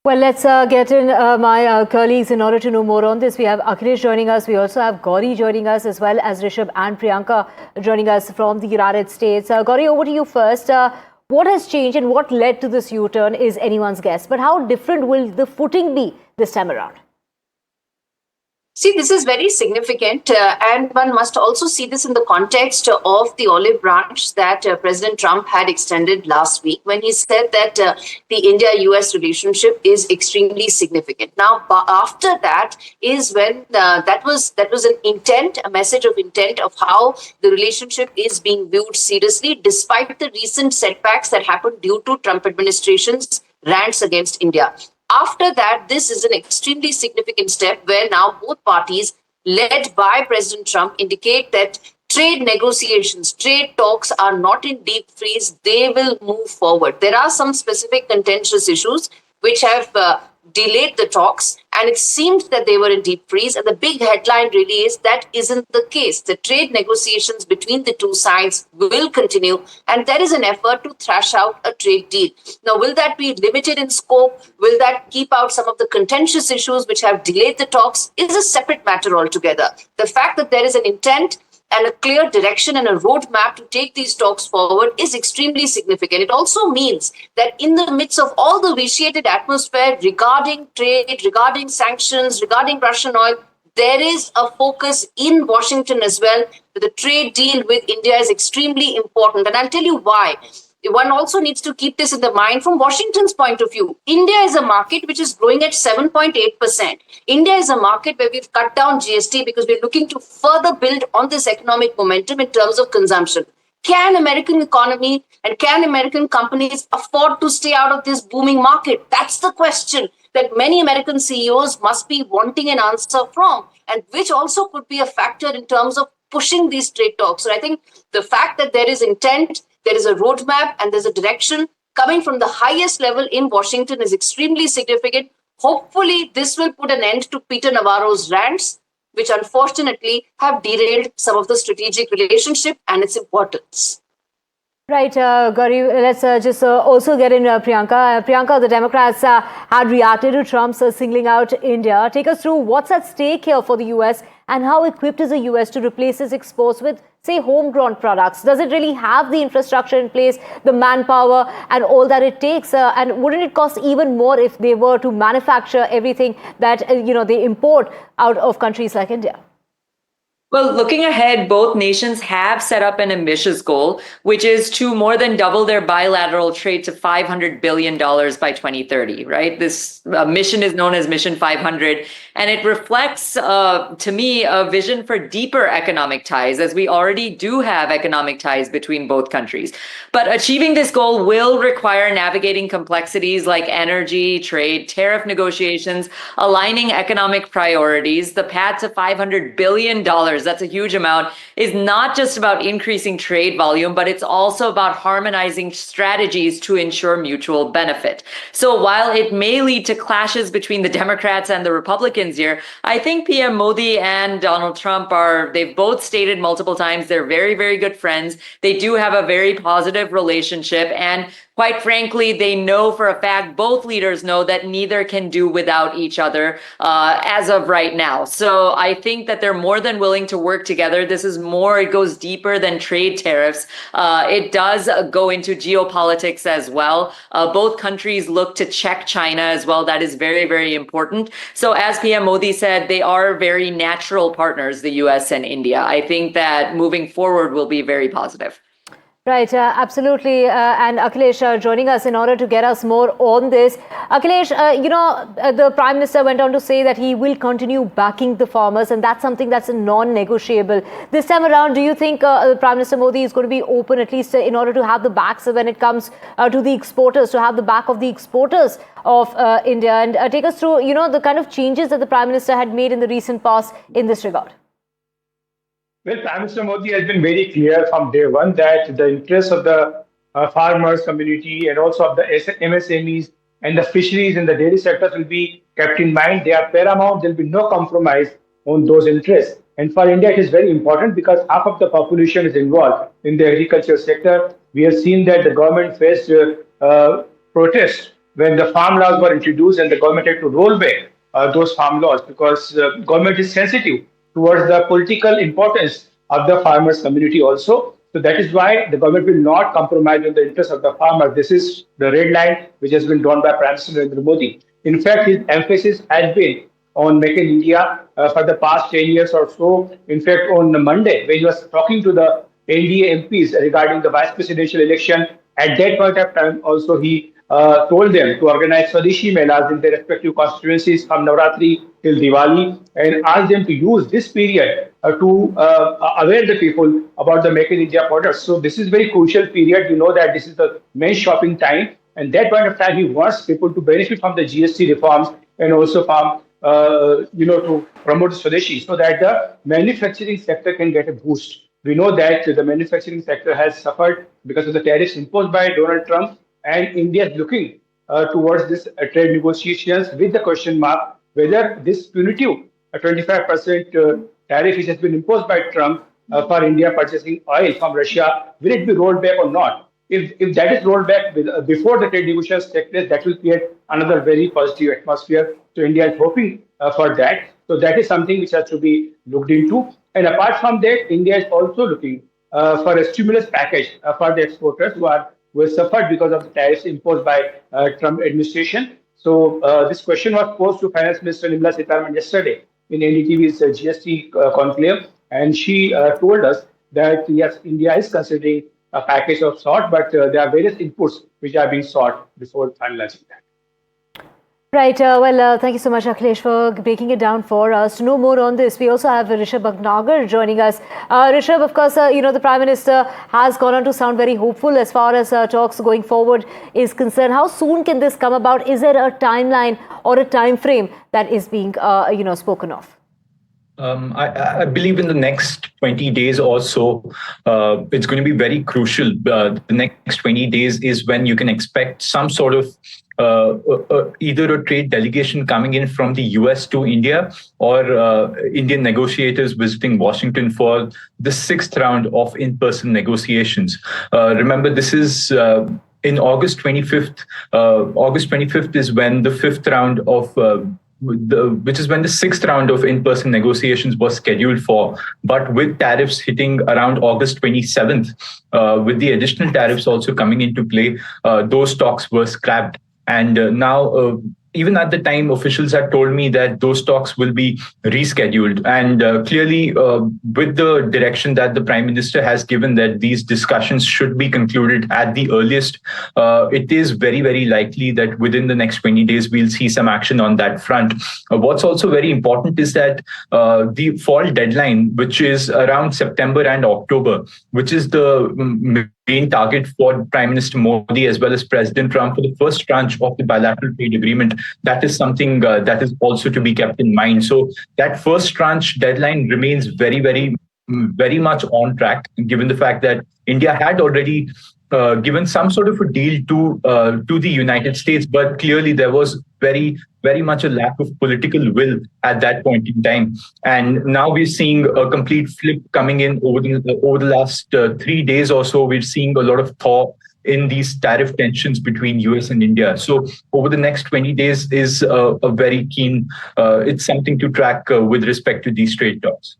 Well, let's get in my colleagues in order to know more on this. We have Akhilesh joining us. We also have Gauri joining us, as well as Rishabh and Priyanka joining us from the United States. Gauri, over to you first. What has changed and what led to this U-turn is anyone's guess. But how different will the footing be this time around? See, this is very significant, and one must also see this in the context of the olive branch that President Trump had extended last week when he said that the India-US relationship is extremely significant. Now, after that is when that was an intent, a message of intent of how the relationship is being viewed seriously, despite the recent setbacks that happened due to Trump administration's rants against India. After that, this is an extremely significant step where now both parties, led by President Trump, indicate that trade negotiations, trade talks are not in deep freeze. They will move forward. There are some specific contentious issues which have delayed the talks, and it seemed that they were in deep freeze. And the big headline really is that isn't the case. The trade negotiations between the two sides will continue, and there is an effort to thrash out a trade deal. Now, will that be limited in scope? Will that keep out some of the contentious issues which have delayed the talks? Is a separate matter altogether. The fact that there is an intent and a clear direction and a roadmap to take these talks forward is extremely significant. It also means that in the midst of all the vitiated atmosphere regarding trade, regarding sanctions, regarding Russian oil, there is a focus in Washington as well that the trade deal with India is extremely important. And I'll tell you why. One also needs to keep this in the mind from Washington's point of view. India is a market which is growing at 7.8%. India is a market where we've cut down GST because we're looking to further build on this economic momentum in terms of consumption. Can American economy and can American companies afford to stay out of this booming market? That's the question that many American CEOs must be wanting an answer from, and which also could be a factor in terms of pushing these trade talks. So I think the fact that there is intent, there is a roadmap, and there's a direction coming from the highest level in Washington is extremely significant. Hopefully, this will put an end to Peter Navarro's rants, which unfortunately have derailed some of the strategic relationship and its importance. Right, Gauri, let's just also get in Priyanka. Priyanka, the Democrats had reacted to Trump's singling out India. Take us through what's at stake here for the US and how equipped is the US to replace its exports with, say, homegrown products? Does it really have the infrastructure in place, the manpower and all that it takes? And wouldn't it cost even more if they were to manufacture everything that they import out of countries like India? Well, looking ahead, both nations have set up an ambitious goal, which is to more than double their bilateral trade to $500 billion by 2030, right? This mission is known as Mission 500, and it reflects, to me, a vision for deeper economic ties, as we already do have economic ties between both countries. But achieving this goal will require navigating complexities like energy, trade, tariff negotiations, aligning economic priorities. The path to $500 billion, that's a huge amount, is not just about increasing trade volume, but it's also about harmonizing strategies to ensure mutual benefit. So while it may lead to clashes between the Democrats and the Republicans here, I think PM Modi and Donald Trump they've both stated multiple times they're very, very good friends. They do have a very positive relationship, and quite frankly, they know for a fact, both leaders know that neither can do without each other as of right now. So I think that they're more than willing to work together. This is more, it goes deeper than trade tariffs. It does go into geopolitics as well. Both countries look to check China as well. That is very, very important. So as PM Modi said, they are very natural partners, the US and India. I think that moving forward will be very positive. Right, absolutely. And Akhilesh joining us in order to get us more on this. Akhilesh, the Prime Minister went on to say that he will continue backing the farmers, and that's something that's non-negotiable. This time around, do you think Prime Minister Modi is going to be open, at least in order to have the backs when it comes to the exporters, to have the back of the exporters of India? And take us through, the kind of changes that the Prime Minister had made in the recent past in this regard. Well, Prime Minister Modi has been very clear from day one that the interests of the farmers community and also of the MSMEs and the fisheries and the dairy sectors will be kept in mind. They are paramount. There will be no compromise on those interests. And for India, it is very important because half of the population is involved in the agriculture sector. We have seen that the government faced protests when the farm laws were introduced and the government had to roll back those farm laws because government is sensitive towards the political importance of the farmers community also. So that is why the government will not compromise on the interests of the farmers. This is the red line which has been drawn by Prime Minister Narendra Modi. In fact, his emphasis has been on Make in India for the past 10 years or so. In fact, on Monday, when he was talking to the NDA MPs regarding the vice presidential election, at that point of time, also he told them to organize Swadeshi Melas in their respective constituencies from Navratri till Diwali and asked them to use this period to aware the people about the Make in India products. So this is very crucial period. You know that this is the main shopping time. And that point of time, he wants people to benefit from the GST reforms and also from to promote Swadeshi so that the manufacturing sector can get a boost. We know that the manufacturing sector has suffered because of the tariffs imposed by Donald Trump, and India is looking towards this trade negotiations with the question mark whether this punitive 25% tariff which has been imposed by Trump for India purchasing oil from Russia, will it be rolled back or not? If that is rolled back before the trade negotiations take place, that will create another very positive atmosphere. So India is hoping for that. So that is something which has to be looked into. And apart from that, India is also looking for a stimulus package for the exporters who have suffered because of the tariffs imposed by Trump administration. So this question was posed to Finance Minister Nirmala Sitharaman yesterday in NDTV's GST conclave, and she told us that yes, India is considering a package of sort, but there are various inputs which are being sought before finalizing that. Right. Thank you so much, Akhilesh, for breaking it down for us. To know more on this, we also have Rishabh Bhatnagar joining us. Rishabh, of course, the Prime Minister has gone on to sound very hopeful as far as talks going forward is concerned. How soon can this come about? Is there a timeline or a time frame that is being, spoken of? I believe in the next 20 days or so, it's going to be very crucial. The next 20 days is when you can expect some sort of either a trade delegation coming in from the US to India or Indian negotiators visiting Washington for the 6th round of in-person negotiations. Remember, this is in August 25th. August 25th is when the 5th round of which is when the 6th round of in-person negotiations was scheduled for. But with tariffs hitting around August 27th, with the additional tariffs also coming into play, those talks were scrapped. And now, even at the time, officials had told me that those talks will be rescheduled. And clearly, with the direction that the Prime Minister has given that these discussions should be concluded at the earliest, it is very, very likely that within the next 20 days, we'll see some action on that front. What's also very important is that the fall deadline, which is around September and October, which is the main target for Prime Minister Modi as well as President Trump for the first tranche of the bilateral trade agreement, that is something that is also to be kept in mind. So that first tranche deadline remains very, very, very much on track, given the fact that India had already given some sort of a deal to the United States, but clearly there was very, very much a lack of political will at that point in time. And now we're seeing a complete flip coming in over the last 3 days or so. We're seeing a lot of thaw in these tariff tensions between US and India. So over the next 20 days is a very keen, it's something to track with respect to these trade talks.